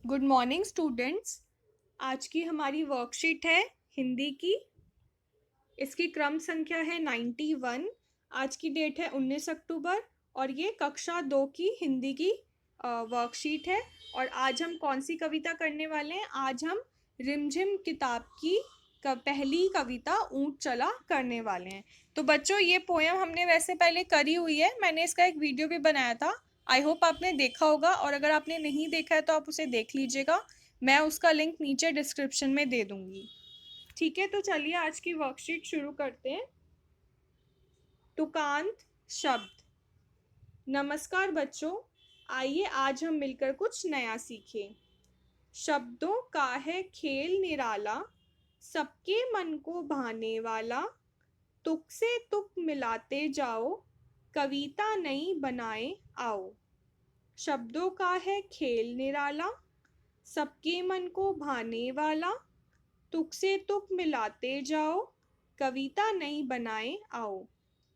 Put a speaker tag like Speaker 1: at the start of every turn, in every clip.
Speaker 1: Good morning students. आज की हमारी वर्कशीट है हिंदी की। इसकी क्रम संख्या है 91। आज की डेट है 19 अक्टूबर और ये कक्षा 2 की हिंदी की वर्कशीट है। और आज हम कौन सी कविता करने वाले हैं? आज हम रिमझिम किताब की पहली कविता ऊंट चला करने वाले हैं। तो बच्चों, ये पोयम हमने वैसे पहले करी हुई है, मैंने इसका एक वीडियो भी बनाया था। आई होप आपने देखा होगा, और अगर आपने नहीं देखा है तो आप उसे देख लीजिएगा। मैं उसका लिंक नीचे डिस्क्रिप्शन में दे दूंगी। ठीक है, तो चलिए आज की वर्कशीट शुरू करते हैं। तुकांत शब्द। नमस्कार बच्चों, आइए आज हम मिलकर कुछ नया सीखें। शब्दों का है खेल निराला, सबके मन को भाने वाला। तुक से तुक मिलाते जाओ, कविता नई बनाए आओ। शब्दों का है खेल निराला, सबके मन को भाने वाला। तुक से तुक मिलाते जाओ, कविता नई बनाए आओ।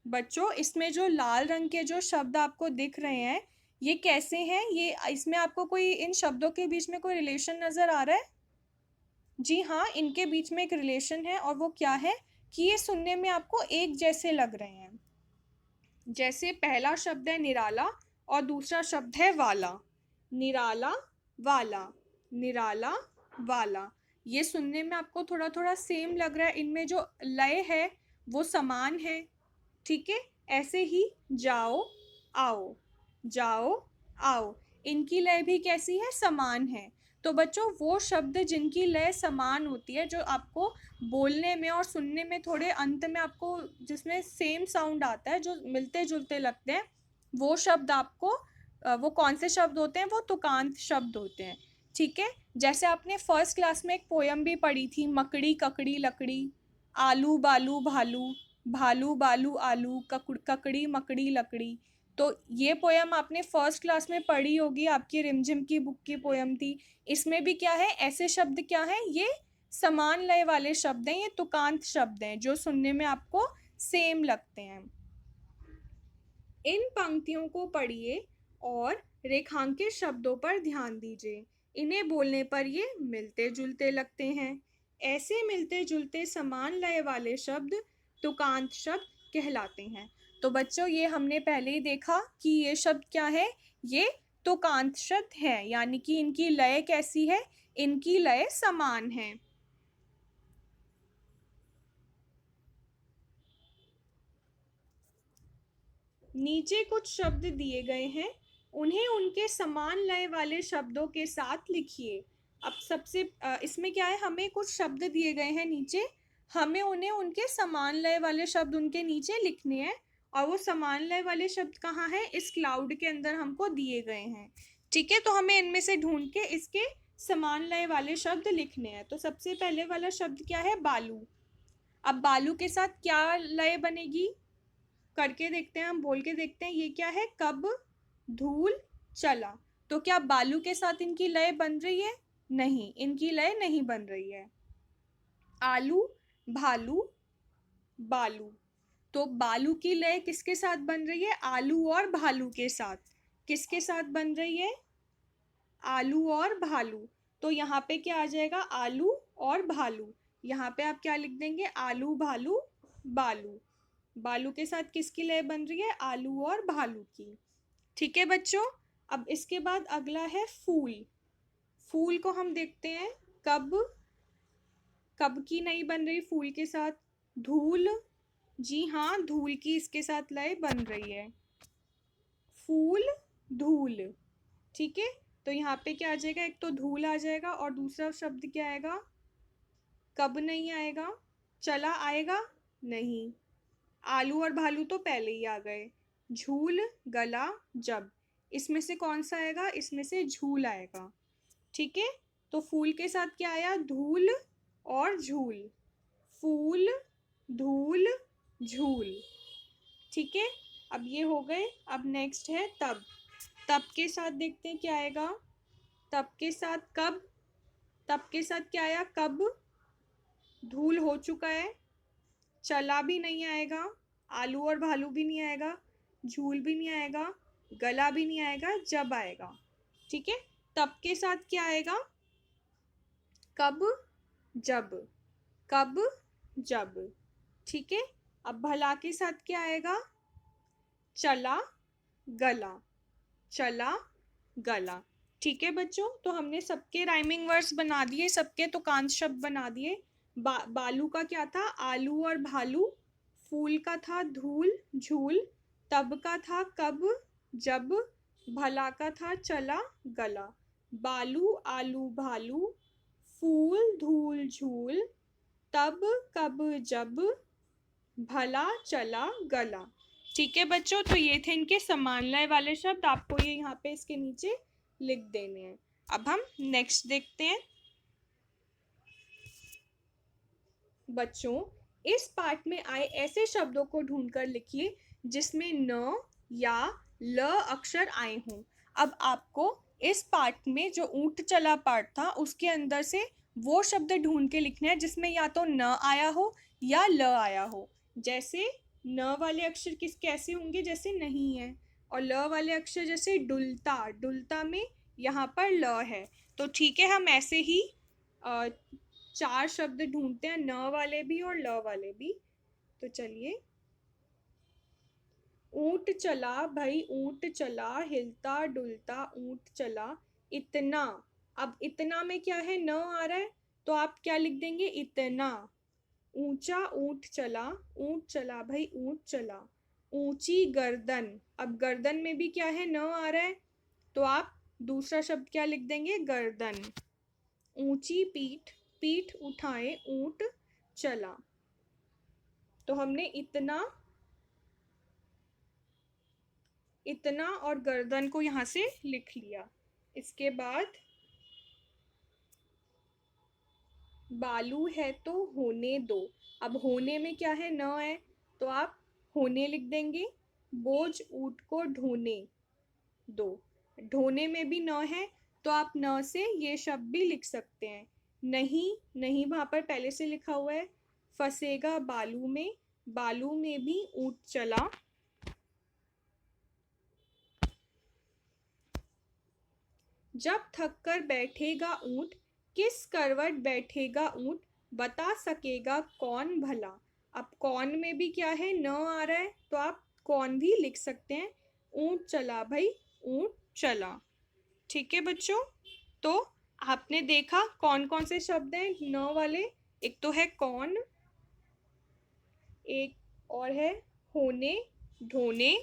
Speaker 1: बच्चों, इसमें जो लाल रंग के जो शब्द आपको दिख रहे हैं, ये कैसे हैं? ये इसमें आपको कोई इन शब्दों के बीच में कोई रिलेशन नजर आ रहा है? जी हाँ, इनके बीच में एक रिलेशन है, और वो क्या है कि ये सुनने में आपको एक जैसे लग रहे हैं। जैसे पहला शब्द है निराला और दूसरा शब्द है वाला। निराला, वाला, निराला, वाला। ये सुनने में आपको थोड़ा थोड़ा सेम लग रहा है, इनमें जो लय है वो समान है। ठीक है, ऐसे ही जाओ, आओ, जाओ, आओ, इनकी लय भी कैसी है? समान है। तो बच्चों, वो शब्द जिनकी लय समान होती है, जो आपको बोलने में और सुनने में थोड़े अंत में आपको जिसमें सेम साउंड आता है, जो मिलते जुलते लगते हैं, वो शब्द आपको वो कौन से शब्द होते हैं? वो तुकांत शब्द होते हैं। ठीक है, जैसे आपने फर्स्ट क्लास में एक पोयम भी पढ़ी थी, मकड़ी ककड़ी लकड़ी, आलू बालू भालू, भालू बालू आलू, ककड़ी मकड़ी लकड़ी। तो ये पोयम आपने फर्स्ट क्लास में पढ़ी होगी, आपकी रिमझिम की बुक की पोयम थी। इसमें भी क्या है? ऐसे शब्द क्या है? ये समान लय वाले शब्द हैं, ये तुकांत शब्द हैं जो सुनने में आपको सेम लगते हैं। इन पंक्तियों को पढ़िए और रेखांकित शब्दों पर ध्यान दीजिए। इन्हें बोलने पर ये मिलते जुलते लगते हैं। ऐसे मिलते जुलते समान लय वाले शब्द तुकांत शब्द कहलाते हैं। तो बच्चों, ये हमने पहले ही देखा कि ये शब्द क्या है? ये तुकांत शब्द है, यानी कि इनकी लय कैसी है? इनकी लय समान है। नीचे कुछ शब्द दिए गए हैं, उन्हें उनके समान लय वाले शब्दों के साथ लिखिए। अब सबसे इसमें क्या है? हमें कुछ शब्द दिए गए हैं नीचे, हमें उन्हें उनके समान लय वाले शब्द उनके नीचे लिखने हैं। और वो समान लय वाले शब्द कहाँ है? इस क्लाउड के अंदर हमको दिए गए हैं। ठीक है, तो हमें इनमें से ढूंढ के इसके समान लय वाले शब्द लिखने हैं। तो सबसे पहले वाला शब्द क्या है? बालू। अब बालू के साथ क्या लय बनेगी? करके देखते हैं, हम बोल के देखते हैं। ये क्या है? कब धूल चला। तो क्या बालू के साथ इनकी लय बन रही है? नहीं, इनकी लय नहीं बन रही है। आलू, भालू, बालू। तो बालू की लय किसके साथ बन रही है? आलू और भालू के साथ। किसके साथ बन रही है? आलू और भालू। तो यहाँ पे क्या आ जाएगा? आलू और भालू। यहाँ पे आप क्या लिख देंगे? आलू भालू बालू। बालू के साथ किसकी लय बन रही है? आलू और भालू की। ठीक है बच्चों, अब इसके बाद अगला है फूल। फूल को हम देखते हैं। कब, कब की नहीं बन रही फूल के साथ? धूल। जी हाँ, धूल की इसके साथ लय बन रही है। फूल, धूल। ठीक है, तो यहाँ पे क्या आ जाएगा? एक तो धूल आ जाएगा और दूसरा शब्द क्या आएगा? कब नहीं आएगा। चला आएगा? नहीं। आलू और भालू तो पहले ही आ गए। झूल, गला, जब। इसमें से कौन सा आएगा? इसमें से झूल आएगा। ठीक है, तो फूल के साथ क्या आया? धूल और झूल। फूल, धूल, झूल। ठीक है, अब ये हो गए। अब नेक्स्ट है तब। तब के साथ देखते हैं क्या आएगा। तब के साथ कब। तब के साथ क्या आया? कब। धूल हो चुका है। चला भी नहीं आएगा। आलू और भालू भी नहीं आएगा। झूल भी नहीं आएगा। गला भी नहीं आएगा। जब आएगा। ठीक है, तब के साथ क्या आएगा? कब, जब, कब, जब। ठीक है। अब भला के साथ क्या आएगा? चला, गला, चला, गला। ठीक है बच्चों, तो हमने सबके राइमिंग वर्ड्स बना दिए, सबके तुकांश शब्द बना दिए। बालू का क्या था? आलू और भालू। फूल का था धूल झूल। तब का था कब जब। भला का था चला गला। बालू आलू भालू, फूल धूल झूल, तब कब जब, भला चला गला। ठीक है बच्चों, तो ये थे इनके समान लय वाले शब्द। आपको ये यहाँ पे इसके नीचे लिख देने हैं। अब हम नेक्स्ट देखते हैं। बच्चों, इस पाठ में आए ऐसे शब्दों को ढूंढकर लिखिए जिसमें न या ल अक्षर आए हों। अब आपको इस पाठ में जो ऊंट चला पाठ था उसके अंदर से वो शब्द ढूंढ के लिखना है जिसमें या तो न आया हो या ल आया हो। जैसे न वाले अक्षर कैसे होंगे? जैसे नहीं है। और ल वाले अक्षर जैसे डुलता, डुलता में यहाँ पर ल है। तो ठीक है, हम ऐसे ही 4 शब्द ढूंढते हैं, न वाले भी और ल वाले भी। तो चलिए। ऊंट चला भाई, ऊंट चला, हिलता डुलता ऊंट चला, इतना। अब इतना में क्या है? न आ रहा है, तो आप क्या लिख देंगे? इतना। ऊंचा ऊंट चला, ऊंट चला भाई, ऊंट चला। ऊंची गर्दन, अब गर्दन में भी क्या है? न आ रहा है, तो आप दूसरा शब्द क्या लिख देंगे? गर्दन। ऊंची पीठ, पीठ उठाए ऊंट चला। तो हमने इतना, इतना और गर्दन को यहां से लिख लिया। इसके बाद बालू है तो होने दो। अब होने में क्या है? न है, तो आप होने लिख देंगे। बोझ ऊंट को ढोने दो। ढोने में भी न है, तो आप न से ये शब्द भी लिख सकते हैं। नहीं, नहीं वहां पर पहले से लिखा हुआ है। फंसेगा बालू में, बालू में भी ऊंट चला। जब थक कर बैठेगा ऊंट, किस करवट बैठेगा ऊंट, बता सकेगा कौन भला। अब कौन में भी क्या है? न आ रहा है, तो आप कौन भी लिख सकते हैं। ऊंट चला भाई, ऊंट चला। ठीक है बच्चों, तो आपने देखा कौन कौन से शब्द हैं न वाले। एक तो है कौन, एक और है होने, ढोने,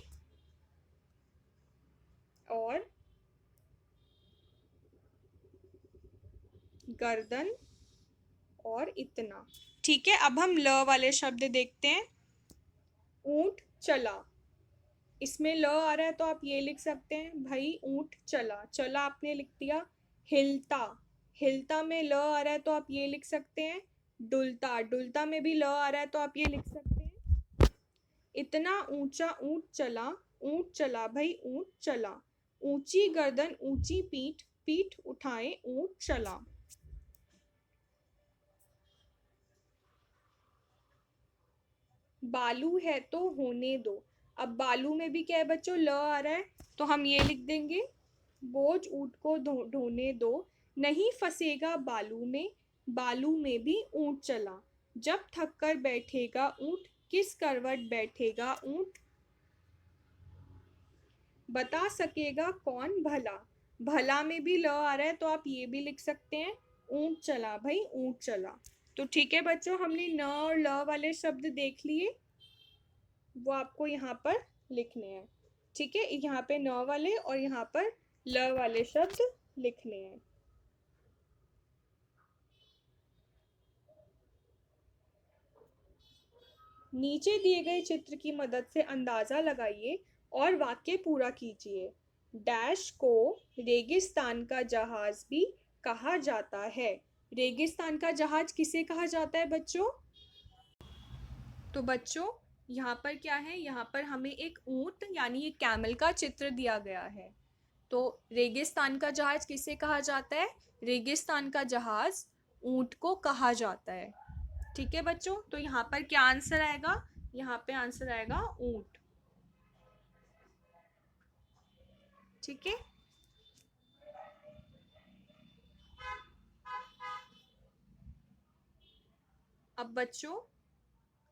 Speaker 1: और गर्दन, और इतना। ठीक है, अब हम ल वाले शब्द देखते हैं। ऊंट चला, इसमें ल आ रहा है, तो आप ये लिख सकते हैं भाई ऊंट चला, चला आपने लिख दिया। हिलता, हिलता में ल आ रहा है, तो आप ये लिख सकते हैं। डुलता, डुलता में भी ल आ रहा है, तो आप ये लिख सकते हैं। इतना ऊंचा ऊंट चला, ऊंट चला भाई, ऊंट चला। ऊंची गर्दन ऊंची पीठ, पीठ उठाए ऊंट चला। बालू है तो होने दो। अब बालू में भी क्या है बच्चों? ल आ रहा है, तो हम ये लिख देंगे। बोझ ऊंट को ढोने दो। नहीं फंसेगा बालू में, बालू में भी ऊंट चला। जब थक कर बैठेगा ऊंट, किस करवट बैठेगा ऊंट, बता सकेगा कौन भला। भला में भी ल आ रहा है, तो आप ये भी लिख सकते हैं। ऊंट चला भाई, ऊंट चला। तो ठीक है बच्चों, हमने न और ल वाले शब्द देख लिए, वो आपको यहाँ पर लिखने हैं। ठीक है, यहाँ पे न वाले और यहाँ पर ल वाले शब्द लिखने हैं। नीचे दिए गए चित्र की मदद से अंदाजा लगाइए और वाक्य पूरा कीजिए। डैश को रेगिस्तान का जहाज भी कहा जाता है। रेगिस्तान का जहाज किसे कहा जाता है बच्चों? तो बच्चों, यहाँ पर क्या है? यहाँ पर हमें एक ऊंट यानी एक कैमल का चित्र दिया गया है। तो रेगिस्तान का जहाज किसे कहा जाता है? रेगिस्तान का जहाज ऊंट को कहा जाता है। ठीक है बच्चों, तो यहाँ पर क्या आंसर आएगा? यहाँ पे आंसर आएगा ऊंट। ठीक है। अब बच्चों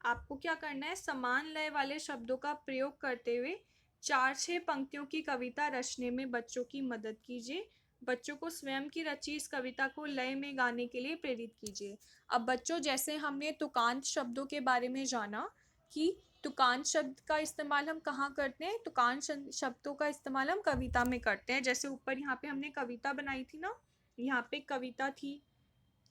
Speaker 1: आपको क्या करना है, समान लय वाले शब्दों का प्रयोग करते हुए 4-6 पंक्तियों की कविता रचने में बच्चों की मदद कीजिए। बच्चों को स्वयं की रची इस कविता को लय में गाने के लिए प्रेरित कीजिए। अब बच्चों जैसे हमने तुकांत शब्दों के बारे में जाना कि तुकांत शब्द का इस्तेमाल हम कहाँ करते हैं, तुकांत शब्दों का इस्तेमाल हम कविता में करते हैं। जैसे ऊपर यहाँ पे हमने कविता बनाई थी ना, यहाँ पे कविता थी,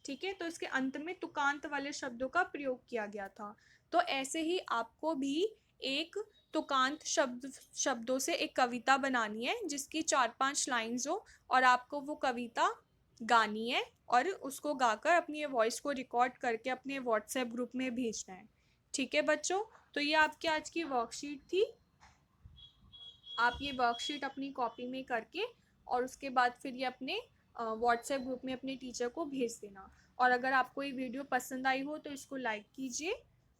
Speaker 1: ठीक है, तो इसके अंत में तुकांत वाले शब्दों का प्रयोग किया गया था। तो ऐसे ही आपको भी एक तुकांत शब्दों से एक कविता बनानी है जिसकी 4-5 लाइन्स हो, और आपको वो कविता गानी है और उसको गाकर अपनी वॉइस को रिकॉर्ड करके अपने व्हाट्सएप ग्रुप में भेजना है। ठीक है बच्चों, तो ये आपकी आज की वर्कशीट थी। आप ये वर्कशीट अपनी कॉपी में करके और उसके बाद फिर ये अपने व्हाट्सएप ग्रुप में अपने टीचर को भेज देना। और अगर आपको ये वीडियो पसंद आई हो तो इसको लाइक कीजिए,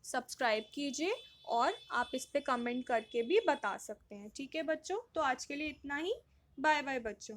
Speaker 1: सब्सक्राइब कीजिए, और आप इस पे कमेंट करके भी बता सकते हैं। ठीक है बच्चों, तो आज के लिए इतना ही। बाय बाय बच्चों।